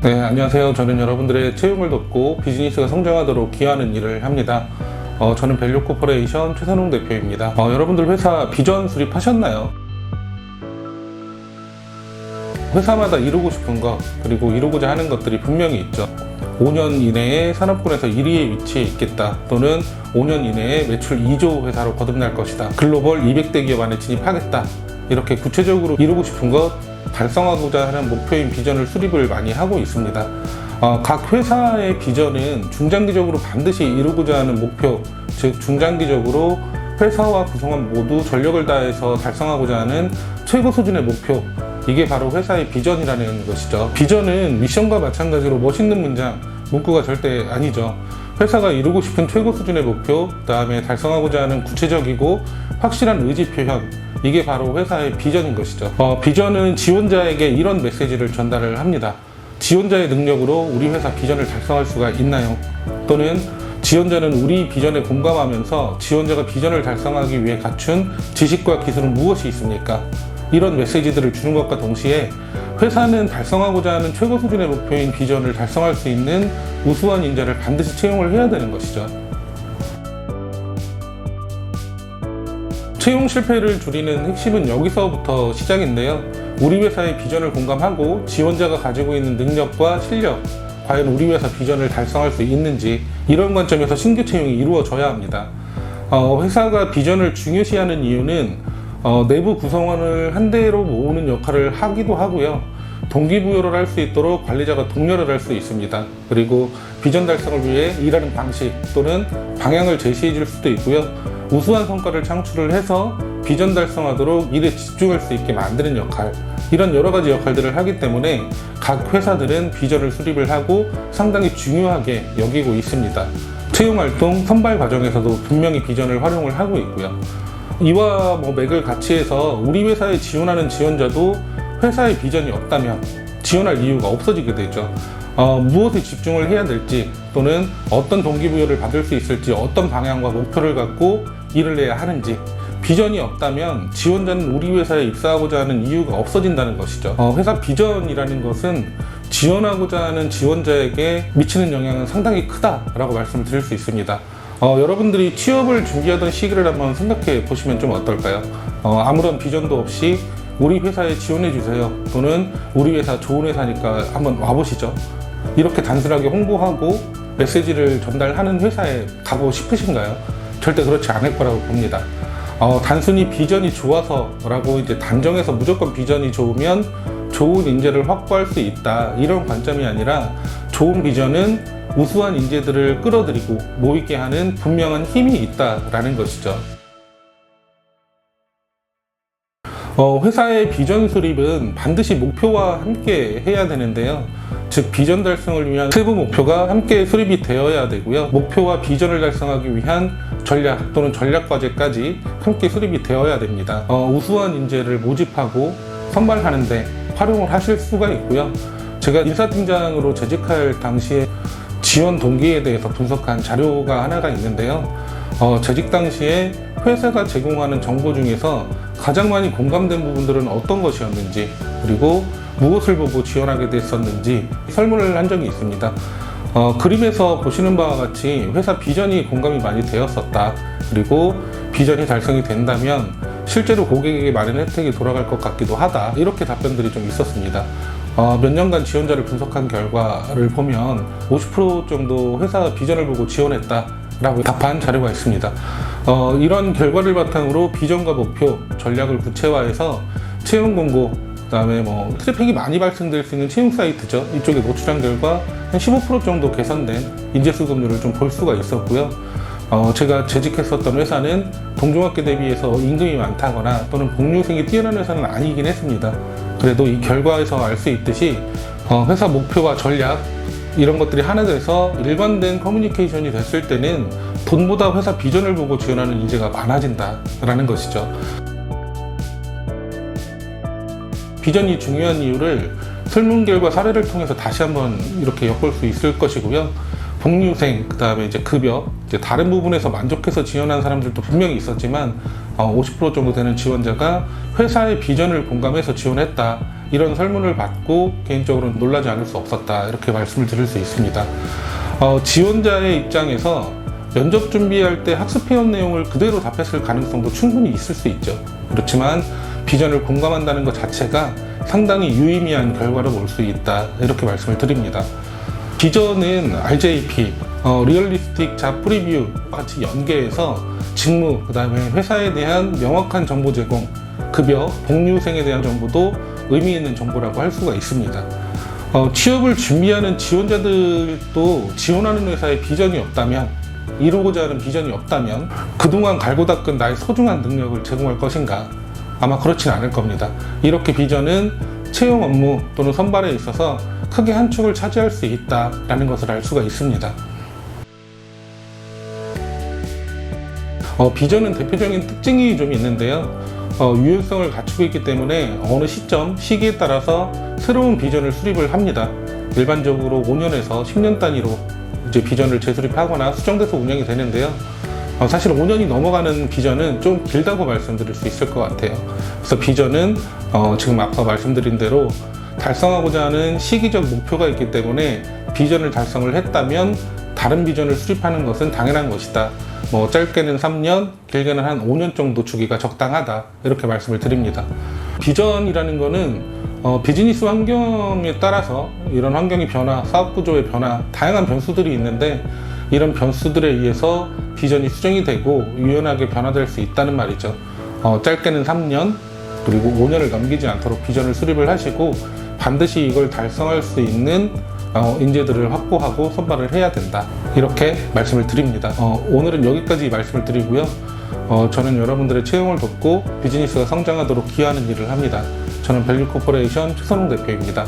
네, 안녕하세요. 저는 여러분들의 채용을 돕고 비즈니스가 성장하도록 기여하는 일을 합니다. 저는 밸류 코퍼레이션 최선웅 대표입니다. 여러분들 회사 비전 수립하셨나요? 회사마다 이루고 싶은 것, 그리고 이루고자 하는 것들이 분명히 있죠. 5년 이내에 산업군에서 1위에 위치해 있겠다, 또는 5년 이내에 매출 2조 회사로 거듭날 것이다, 글로벌 200대 기업 안에 진입하겠다, 이렇게 구체적으로 이루고 싶은 것, 달성하고자 하는 목표인 비전을 수립을 많이 하고 있습니다. 각 회사의 비전은 중장기적으로 반드시 이루고자 하는 목표, 즉 중장기적으로 회사와 구성원 모두 전력을 다해서 달성하고자 하는 최고 수준의 목표, 이게 바로 회사의 비전이라는 것이죠. 비전은 미션과 마찬가지로 멋있는 문장, 문구가 절대 아니죠. 회사가 이루고 싶은 최고 수준의 목표, 그 다음에 달성하고자 하는 구체적이고 확실한 의지 표현, 이게 바로 회사의 비전인 것이죠. 비전은 지원자에게 이런 메시지를 전달을 합니다. 지원자의 능력으로 우리 회사 비전을 달성할 수가 있나요? 또는 지원자는 우리 비전에 공감하면서 지원자가 비전을 달성하기 위해 갖춘 지식과 기술은 무엇이 있습니까? 이런 메시지들을 주는 것과 동시에 회사는 달성하고자 하는 최고 수준의 목표인 비전을 달성할 수 있는 우수한 인재를 반드시 채용을 해야 되는 것이죠. 채용 실패를 줄이는 핵심은 여기서부터 시작인데요. 우리 회사의 비전을 공감하고 지원자가 가지고 있는 능력과 실력, 과연 우리 회사 비전을 달성할 수 있는지, 이런 관점에서 신규 채용이 이루어져야 합니다. 회사가 비전을 중요시하는 이유는 내부 구성원을 한 대로 모으는 역할을 하기도 하고요. 동기부여를 할 수 있도록 관리자가 독려를 할 수 있습니다. 그리고 비전 달성을 위해 일하는 방식 또는 방향을 제시해 줄 수도 있고요. 우수한 성과를 창출을 해서 비전 달성하도록 일에 집중할 수 있게 만드는 역할, 이런 여러 가지 역할들을 하기 때문에 각 회사들은 비전을 수립을 하고 상당히 중요하게 여기고 있습니다. 채용활동, 선발 과정에서도 분명히 비전을 활용을 하고 있고요. 이와 맥을 같이 해서 우리 회사에 지원하는 지원자도 회사의 비전이 없다면 지원할 이유가 없어지게 되죠. 무엇에 집중을 해야 될지, 또는 어떤 동기부여를 받을 수 있을지, 어떤 방향과 목표를 갖고 일을 해야 하는지, 비전이 없다면 지원자는 우리 회사에 입사하고자 하는 이유가 없어진다는 것이죠. 회사 비전이라는 것은 지원하고자 하는 지원자에게 미치는 영향은 상당히 크다라고 말씀을 드릴 수 있습니다. 여러분들이 취업을 준비하던 시기를 한번 생각해 보시면 좀 어떨까요? 아무런 비전도 없이 우리 회사에 지원해 주세요, 또는 우리 회사 좋은 회사니까 한번 와보시죠, 이렇게 단순하게 홍보하고 메시지를 전달하는 회사에 가고 싶으신가요? 절대 그렇지 않을 거라고 봅니다. 단순히 비전이 좋아서라고 이제 단정해서 무조건 비전이 좋으면 좋은 인재를 확보할 수 있다, 이런 관점이 아니라 좋은 비전은 우수한 인재들을 끌어들이고 모이게 하는 분명한 힘이 있다라는 것이죠. 회사의 비전 수립은 반드시 목표와 함께 해야 되는데요. 즉, 비전 달성을 위한 세부 목표가 함께 수립이 되어야 되고요. 목표와 비전을 달성하기 위한 전략 또는 전략 과제까지 함께 수립이 되어야 됩니다. 우수한 인재를 모집하고 선발하는데 활용을 하실 수가 있고요. 제가 인사팀장으로 재직할 당시에 지원 동기에 대해서 분석한 자료가 하나가 있는데요. 재직 당시에 회사가 제공하는 정보 중에서 가장 많이 공감된 부분들은 어떤 것이었는지, 그리고 무엇을 보고 지원하게 됐었는지 설문을 한 적이 있습니다. 그림에서 보시는 바와 같이 회사 비전이 공감이 많이 되었었다, 그리고 비전이 달성이 된다면 실제로 고객에게 많은 혜택이 돌아갈 것 같기도 하다, 이렇게 답변들이 좀 있었습니다. 몇 년간 지원자를 분석한 결과를 보면 50% 정도 회사 비전을 보고 지원했다 라고 답한 자료가 있습니다. 이런 결과를 바탕으로 비전과 목표, 전략을 구체화해서 채용 공고, 그 다음에 트래픽이 많이 발생될 수 있는 채용 사이트죠, 이쪽에 노출한 결과 한 15% 정도 개선된 인재 수급률을 좀 볼 수가 있었고요. 제가 재직했었던 회사는 동종업계 대비해서 임금이 많다거나 또는 복리후생이 뛰어난 회사는 아니긴 했습니다. 그래도 이 결과에서 알 수 있듯이 회사 목표와 전략, 이런 것들이 하나 돼서 일관된 커뮤니케이션이 됐을 때는 돈보다 회사 비전을 보고 지원하는 인재가 많아진다라는 것이죠. 비전이 중요한 이유를 설문 결과 사례를 통해서 다시 한번 이렇게 엿볼 수 있을 것이고요. 복리후생, 그 다음에 이제 급여, 이제 다른 부분에서 만족해서 지원한 사람들도 분명히 있었지만 50% 정도 되는 지원자가 회사의 비전을 공감해서 지원했다, 이런 설문을 받고 개인적으로는 놀라지 않을 수 없었다, 이렇게 말씀을 드릴 수 있습니다. 지원자의 입장에서 면접 준비할 때 학습해온 내용을 그대로 답했을 가능성도 충분히 있을 수 있죠. 그렇지만 비전을 공감한다는 것 자체가 상당히 유의미한 결과로 볼 수 있다, 이렇게 말씀을 드립니다. 비전은 RJP, 리얼리스틱 잡 프리뷰 같이 연계해서 직무, 그 다음에 회사에 대한 명확한 정보 제공, 급여, 복리후생에 대한 정보도 의미 있는 정보라고 할 수가 있습니다. 취업을 준비하는 지원자들도 지원하는 회사에 비전이 없다면, 이루고자 하는 비전이 없다면 그동안 갈고 닦은 나의 소중한 능력을 제공할 것인가? 아마 그렇진 않을 겁니다. 이렇게 비전은 채용 업무 또는 선발에 있어서 크게 한 축을 차지할 수 있다라는 것을 알 수가 있습니다. 비전은 대표적인 특징이 좀 있는데요. 유연성을 갖추고 있기 때문에 어느 시점, 시기에 따라서 새로운 비전을 수립을 합니다. 일반적으로 5년에서 10년 단위로 이제 비전을 재수립하거나 수정돼서 운영이 되는데요. 사실 5년이 넘어가는 비전은 좀 길다고 말씀드릴 수 있을 것 같아요. 그래서 비전은 지금 아까 말씀드린 대로 달성하고자 하는 시기적 목표가 있기 때문에 비전을 달성을 했다면 다른 비전을 수립하는 것은 당연한 것이다. 짧게는 3년, 길게는 한 5년 정도 주기가 적당하다, 이렇게 말씀을 드립니다. 비전이라는 거는 비즈니스 환경에 따라서 이런 환경의 변화, 사업 구조의 변화, 다양한 변수들이 있는데 이런 변수들에 의해서 비전이 수정이 되고 유연하게 변화될 수 있다는 말이죠. 짧게는 3년, 그리고 5년을 넘기지 않도록 비전을 수립을 하시고 반드시 이걸 달성할 수 있는 인재들을 확보하고 선발을 해야 된다, 이렇게 말씀을 드립니다. 오늘은 여기까지 말씀을 드리고요. 저는 여러분들의 채용을 돕고 비즈니스가 성장하도록 기여하는 일을 합니다. 저는 밸류 코퍼레이션 최선홍 대표입니다.